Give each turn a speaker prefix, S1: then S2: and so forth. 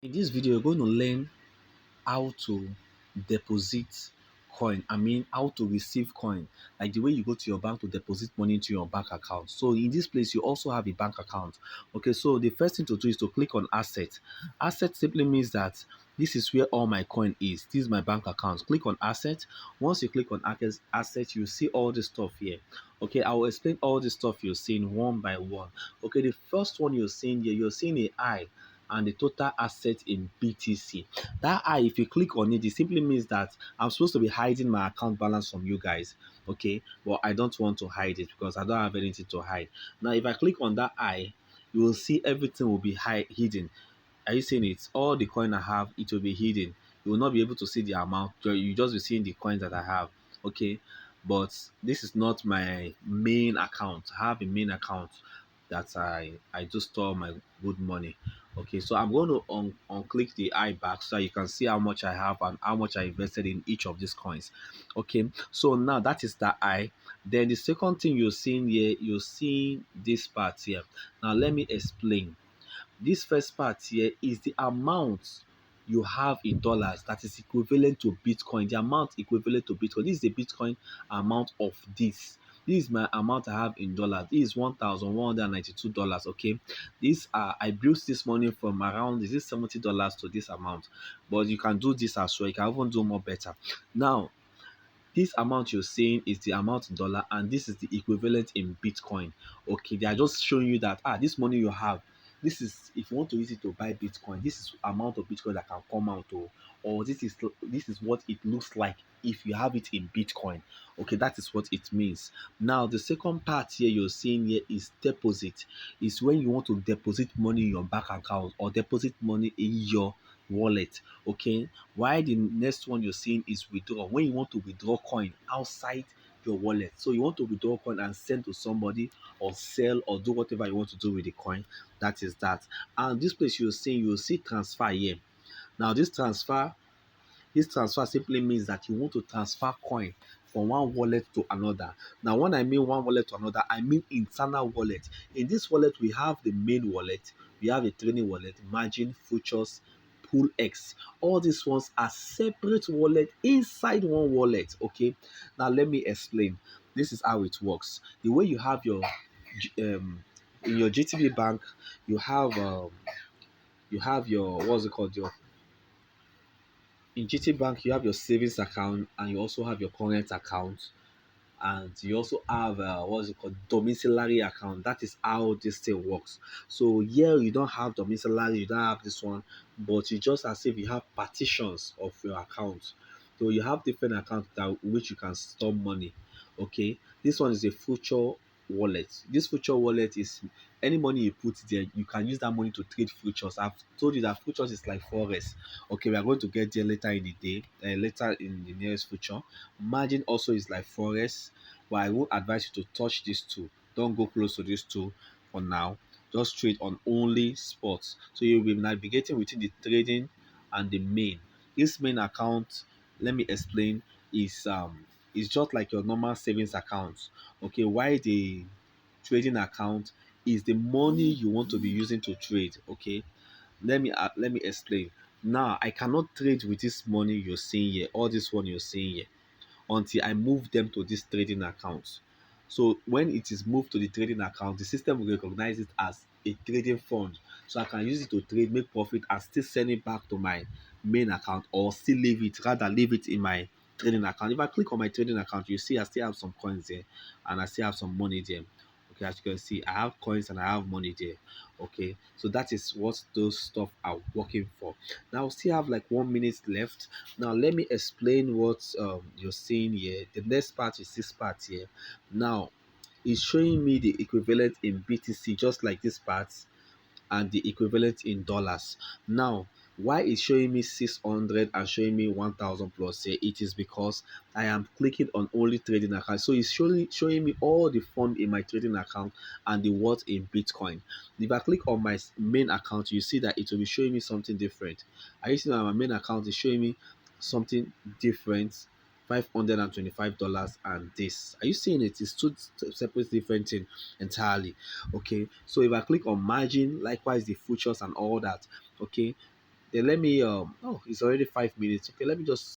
S1: In this video, you're going to learn how to deposit coin. I mean, how to receive coin, like the way you go to your bank to deposit money into your bank account. So in this place, you also have a bank account. Okay, so the first thing to do is to click on asset. Asset simply means that this is where all my coin is. This is my bank account. Click on asset. Once you click on asset, you see all the stuff here. Okay, I will explain all the stuff you're seeing one by one. Okay, the first one you're seeing here, you're seeing a I and the total asset in BTC. That I, if you click on it, it simply means that I'm supposed to be hiding my account balance from you guys. Okay, but I don't want to hide it because I don't have anything to hide. Now, if I click on that I, you will see everything will be hidden. Are you seeing it? All the coin I have, it will be hidden. You will not be able to see the amount. You just be seeing the coins that I have. Okay, but this is not my main account. I have a main account that I do store my good money. Okay, so I'm going to unclick the I back so that you can see how much I have and how much I invested in each of these coins. Okay, so now that is the I. Then the second thing you're seeing here, you're seeing this part here. Now let me explain. This first part here is the amount you have in dollars that is equivalent to Bitcoin. The amount equivalent to Bitcoin. This is the Bitcoin amount of this. This is my amount I have in dollars. This is $1,192. Okay. This I built this money from around is this $70 to this amount. But you can do this as well. You can even do more better. Now this amount you're seeing is the amount in dollar and this is the equivalent in Bitcoin. Okay, they are just showing you that this money you have, this is if you want to use it to buy Bitcoin, this is amount of Bitcoin that can come out or this is what it looks like if you have it in Bitcoin. Okay, that is what it means. Now the second part here you're seeing here is deposit. Is when you want to deposit money in your bank account or deposit money in your wallet. Okay, why the next one you're seeing is withdraw. When you want to withdraw coin outside your wallet, so you want to withdraw coin and send to somebody or sell or do whatever you want to do with the coin, that is that. And this place you're seeing, you'll see transfer here. Now this transfer simply means that you want to transfer coin from one wallet to another. Now, when I mean one wallet to another, I mean internal wallet. In this wallet, we have the main wallet, we have a trading wallet, margin, futures, pool X. All these ones are separate wallet inside one wallet. Okay. Now, let me explain. This is how it works. The way you have your in your GTB bank, you have your what's it called your in GT Bank, you have your savings account and you also have your current account, and you also have what's it called domiciliary account. That is how this thing works. So here you don't have domiciliary, you don't have this one, but you just as if you have partitions of your account. So you have different accounts that which you can store money. Okay, this one is a future wallet. This future wallet is any money you put there, you can use that money to trade futures. I've told you that futures is like forex. Okay, we are going to get there later in the day, later in the nearest future. Margin also is like forex, but I won't advise you to touch these two. Don't go close to these two for now. Just trade on only spots. So you'll be navigating within the trading and the main. This main account, let me explain, is just like your normal savings account. Okay, why the trading account is the money you want to be using to trade. Okay, let me explain. Now I cannot trade with this money you're seeing here, all this one you're seeing here, until I move them to this trading account. So when it is moved to the trading account, the system will recognize it as a trading fund. So I can use it to trade, make profit, and still send it back to my main account, or still leave it in my trading account. If I click on my trading account, you see I still have some coins there and I still have some money there. Okay, as you can see, I have coins and I have money there. Okay, so that is what those stuff are working for. Now we still have like 1 minute left. Now let me explain what you're seeing here. The next part is this part here. Now it's showing me the equivalent in BTC, just like this part, and the equivalent in dollars. Now, why is showing me 600 and showing me 1000 plus here? It is because I am clicking on only trading account. So it's showing me all the fund in my trading account and the what in Bitcoin. If I click on my main account, you see that it will be showing me something different. I see that my main account is showing me something different. $525 and this. Are you seeing it? It's two separate different things entirely. Okay, so if I click on margin, likewise the futures and all that. Okay, Then let me oh, it's already 5 minutes. Okay, let me just